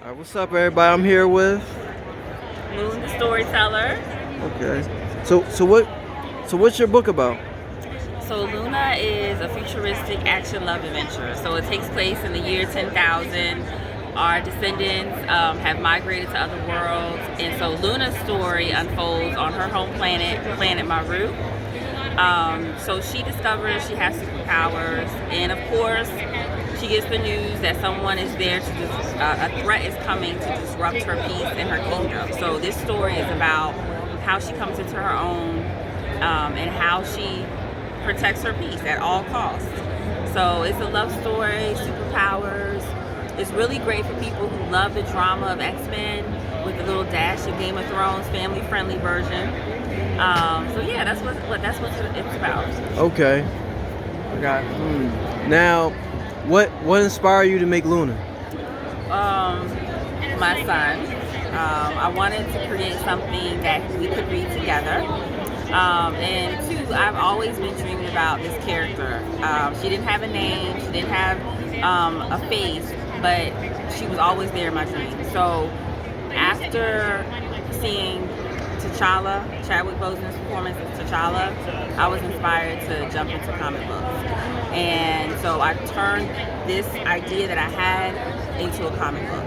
What's up, everybody? I'm here with. Moon the Storyteller. Okay. So what's your book about? So Luna is a futuristic action love adventure. So it takes place in the year 10,000. Our descendants have migrated to other worlds, and so Luna's story unfolds on her home planet, Planet Maru. So she discovers she has superpowers, and of course, she gets the news that someone is there to a threat is coming to disrupt her peace and her kingdom. So this story is about how she comes into her own and how she protects her peace at all costs. So it's a love story, superpowers. It's really great for people who love the drama of X-Men with a little dash of Game of Thrones, family-friendly version. So yeah, that's what it's about. Okay. I got. Now, what inspired you to make Luna? My son. I wanted to create something that we could read together. And two, I've always been dreaming about this character. She didn't have a name, she didn't have a face, but she was always there in my dreams. So after seeing T'Challa, Chadwick Boseman's performance as T'Challa, I was inspired to jump into comic books. And so I turned this idea that I had into a comic book.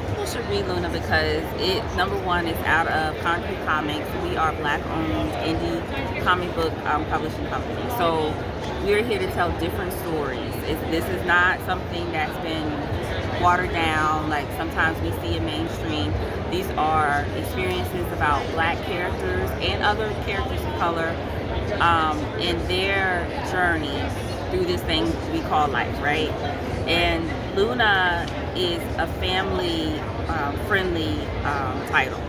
People should read Luna because it, number one, is out of Concrete Comics. We are Black-owned indie comic book publishing company. So we're here to tell different stories. This is not something that's been watered down like sometimes we see in mainstream. These are experiences about Black characters and other characters of color in their journey through this thing we call life, right? And Luna is a family friendly title.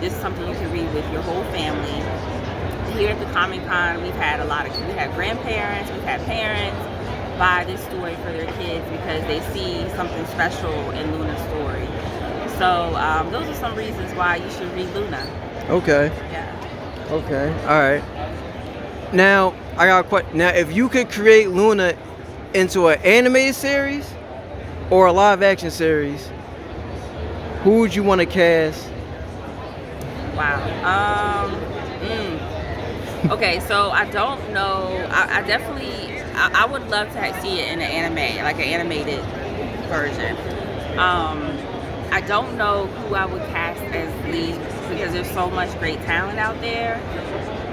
This is something you can read with your whole family. Here at the Comic Con, we had grandparents, we've had parents buy this story for their kids because they see something special in Luna's story. So those are some reasons why you should read Luna. Okay. Yeah. Okay. All right. Now, I got a question. Now, if you could create Luna into an animated series or a live action series, who would you want to cast? Wow. Okay, so I don't know. I definitely, I would love to see it in an anime, like an animated version. I don't know who I would cast as lead because there's so much great talent out there.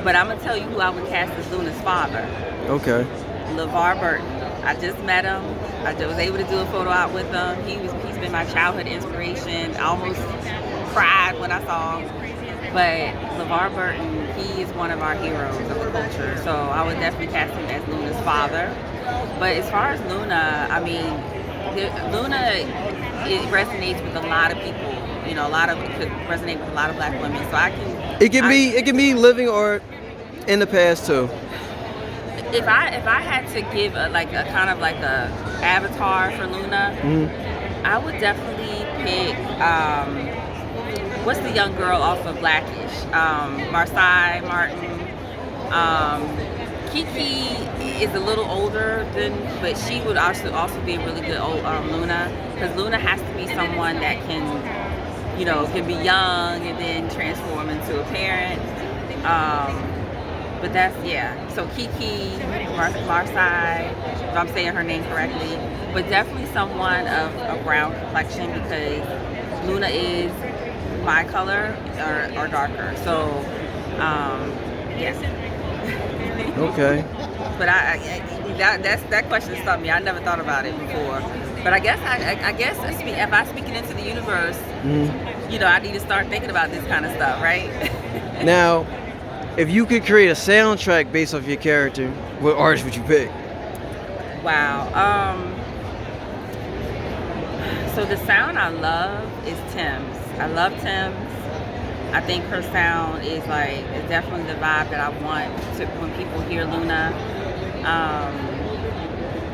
But I'm gonna tell you who I would cast as Luna's father. Okay. LeVar Burton. I just met him. I was able to do a photo out with him. He's been my childhood inspiration. I almost cried when I saw him. But LeVar Burton, he is one of our heroes of the culture. So I would definitely cast him as Luna's father. But as far as Luna, I mean, Luna, it resonates with a lot of people. You know, it could resonate with a lot of Black women. So It can be living or in the past too. If I had to give a kind of like a avatar for Luna, I would definitely pick what's the young girl off of Blackish? Marsai Martin. Kiki is a little older but she would also be a really good old Luna, because Luna has to be someone that can be young and then transform into a parent. But that's, yeah. So Kiki, Marsai, if I'm saying her name correctly, but definitely someone of a brown complexion because Luna is my color or darker. So, yes. Okay. But that question stumped me. I never thought about it before. But I guess if I speak it into the universe, I need to start thinking about this kind of stuff, right? Now, if you could create a soundtrack based off your character, what artist would you pick? Wow. So the sound I love is Tim's. I love Tim's. I think her sound is definitely the vibe that I want when people hear Luna.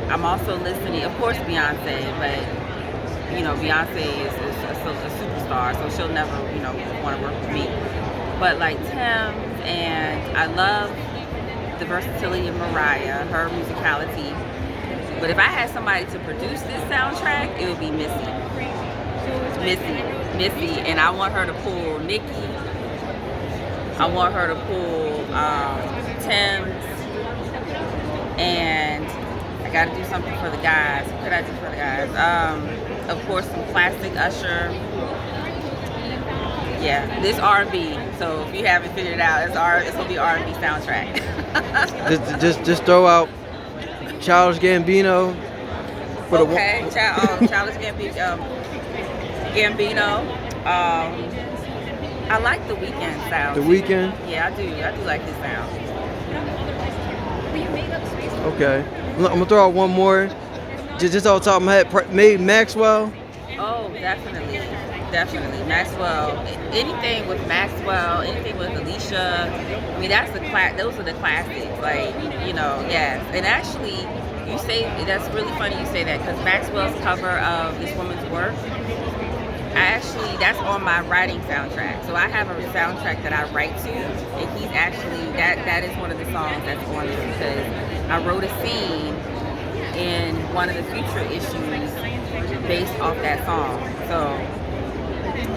I'm also listening, of course, Beyonce, but Beyonce is a superstar, so she'll never want to work with me. But like Tim, and I love the versatility of Mariah, her musicality. But if I had somebody to produce this soundtrack, it would be Missy. Missy, and I want her to pull Nikki. I want her to pull Tim's, and I got to do something for the guys. What could I do for the guys? Of course, some classic Usher. Yeah, this R&B. So if you haven't figured it out, it's gonna be R&B soundtrack. just throw out Childish Gambino. Okay, Childish Gambino. I like the Weeknd sound. The Weeknd? Yeah, I do like his sound. Okay. I'm gonna throw out one more. Just off the top of my head, maybe Maxwell. Oh, definitely. Maxwell. Anything with Maxwell, anything with Alicia. I mean, those are the classics. Like, yes. And actually, you say that's really funny you say that, because Maxwell's cover of this woman's work, that's on my writing soundtrack. So I have a soundtrack that I write to, and he's actually that is one of the songs that's on it, because I wrote a scene in one of the Future issues based off that song. So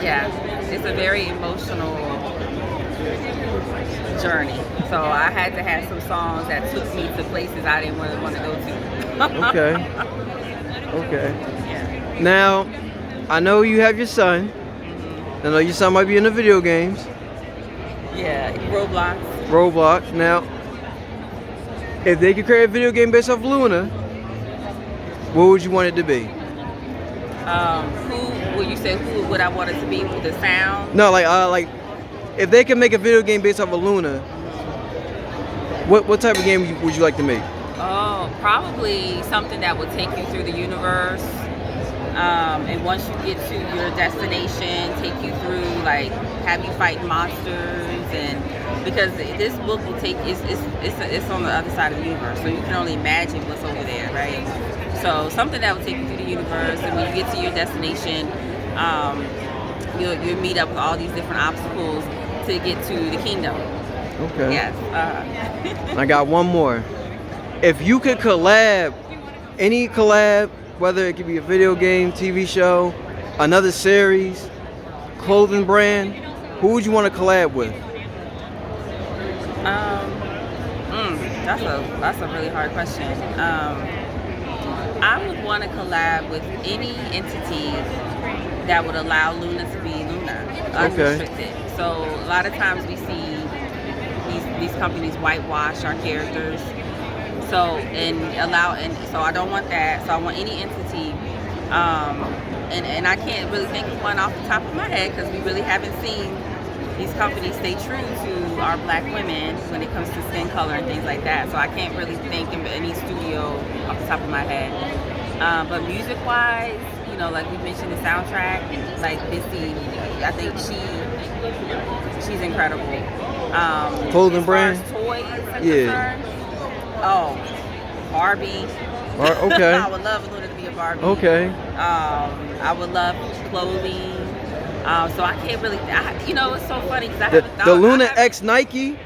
yeah, it's a very emotional journey. So I had to have some songs that took me to places I didn't really want to go to. Okay. Yeah. Now, I know you have your son. Mm-hmm. I know your son might be into video games. Yeah, Roblox. Now, if they could create a video game based off Luna, what would you want it to be? Who would I want it to be with the sound? No, like if they could make a video game based off of Luna, what type of game would you like to make? Oh, probably something that would take you through the universe. And once you get to your destination, take you through, like, have you fight monsters, and because this book will take it's on the other side of the universe, so you can only imagine what's over there, right? So something that will take you through the universe, and when you get to your destination, you'll meet up with all these different obstacles to get to the kingdom. Okay. Yes. I got one more. If you could collab, any collab, whether it could be a video game, TV show, another series, clothing brand, who would you want to collab with? That's a really hard question. I would want to collab with any entity that would allow Luna to be Luna, unrestricted. Okay. So a lot of times we see these companies whitewash our characters. So I don't want that. So I want any entity, and I can't really think of one off the top of my head, because we really haven't seen these companies stay true to our black women when it comes to skin color and things like that. So I can't really think of any studio off the top of my head. But music-wise, like we mentioned, the soundtrack, like Missy, I think she's incredible. Clothing brand? As far as toys are Yeah. concerned, Barbie. Okay. I would love Luna to be a Barbie. Okay. I would love clothing. So I can't really, it's so funny because I haven't thought. The Luna X Nike.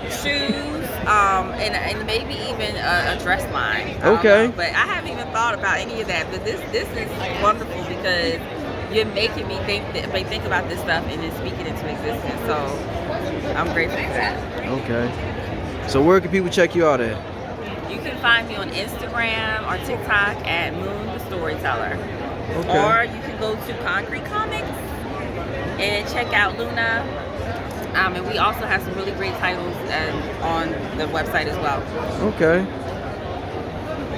Shoes, and maybe even a dress line. Okay. But I haven't even thought about any of that. But this is wonderful, because you're making me think about this stuff and then speak it into existence. So I'm grateful for that. Okay. So where can people check you out at? You can find me on Instagram or TikTok at Moon the Storyteller. Okay. Or you can go to Concrete Comics and check out Luna. And we also have some really great titles on the website as well. Okay.